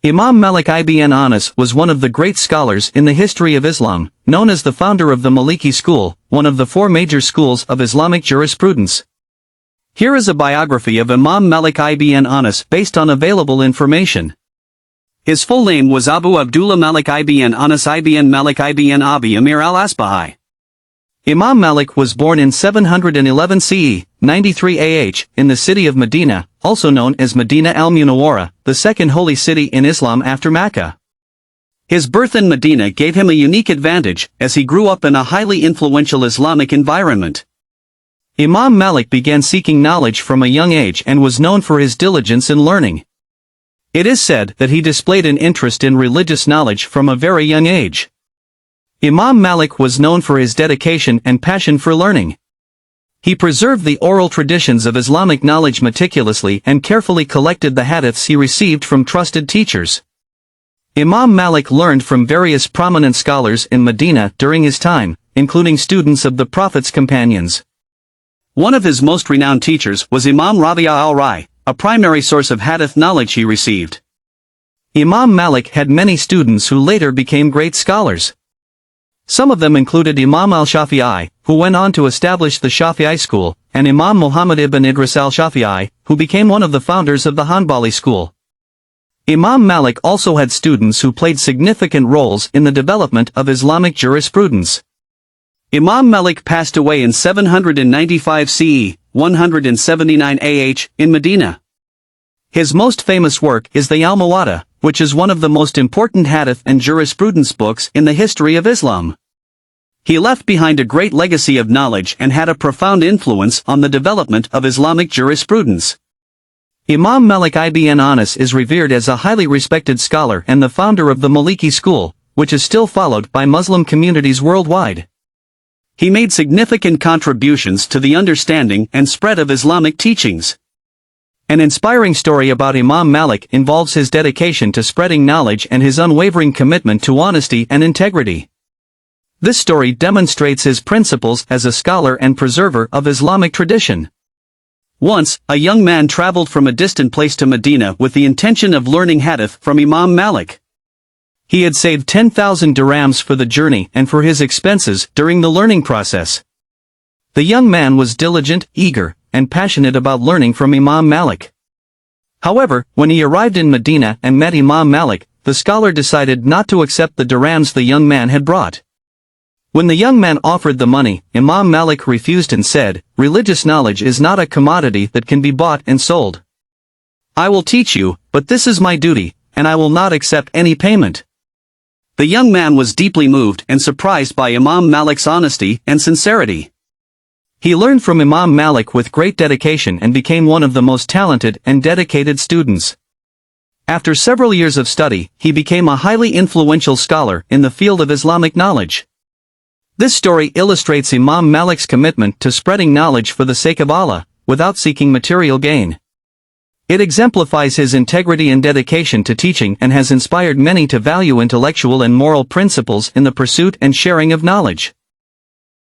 Imam Malik ibn Anas was one of the great scholars in the history of Islam, known as the founder of the Maliki school, one of the four major schools of Islamic jurisprudence. Here is a biography of Imam Malik ibn Anas based on available information. His full name was Abu Abdullah Malik ibn Anas ibn Malik ibn Abi Amir al-Asbahi. Imam Malik was born in 711 CE, 93 AH, in the city of Medina, also known as Medina al-Munawwara, the second holy city in Islam after Mecca. His birth in Medina gave him a unique advantage, as he grew up in a highly influential Islamic environment. Imam Malik began seeking knowledge from a young age and was known for his diligence in learning. It is said that he displayed an interest in religious knowledge from a very young age. Imam Malik was known for his dedication and passion for learning. He preserved the oral traditions of Islamic knowledge meticulously and carefully collected the hadiths he received from trusted teachers. Imam Malik learned from various prominent scholars in Medina during his time, including students of the Prophet's companions. One of his most renowned teachers was Imam Rabi'a al-Rai, a primary source of hadith knowledge he received. Imam Malik had many students who later became great scholars. Some of them included Imam al-Shafi'i, who went on to establish the Shafi'i school, and Imam Muhammad ibn Idris al-Shafi'i, who became one of the founders of the Hanbali school. Imam Malik also had students who played significant roles in the development of Islamic jurisprudence. Imam Malik passed away in 795 CE, 179 AH, in Medina. His most famous work is the Al-Muwatta, which is one of the most important hadith and jurisprudence books in the history of Islam. He left behind a great legacy of knowledge and had a profound influence on the development of Islamic jurisprudence. Imam Malik ibn Anas is revered as a highly respected scholar and the founder of the Maliki school, which is still followed by Muslim communities worldwide. He made significant contributions to the understanding and spread of Islamic teachings. An inspiring story about Imam Malik involves his dedication to spreading knowledge and his unwavering commitment to honesty and integrity. This story demonstrates his principles as a scholar and preserver of Islamic tradition. Once, a young man traveled from a distant place to Medina with the intention of learning hadith from Imam Malik. He had saved 10,000 dirhams for the journey and for his expenses during the learning process. The young man was diligent, eager, and passionate about learning from Imam Malik. However, when he arrived in Medina and met Imam Malik, the scholar decided not to accept the dirhams the young man had brought. When the young man offered the money, Imam Malik refused and said, "Religious knowledge is not a commodity that can be bought and sold. I will teach you, but this is my duty, and I will not accept any payment." The young man was deeply moved and surprised by Imam Malik's honesty and sincerity. He learned from Imam Malik with great dedication and became one of the most talented and dedicated students. After several years of study, he became a highly influential scholar in the field of Islamic knowledge. This story illustrates Imam Malik's commitment to spreading knowledge for the sake of Allah, without seeking material gain. It exemplifies his integrity and dedication to teaching and has inspired many to value intellectual and moral principles in the pursuit and sharing of knowledge.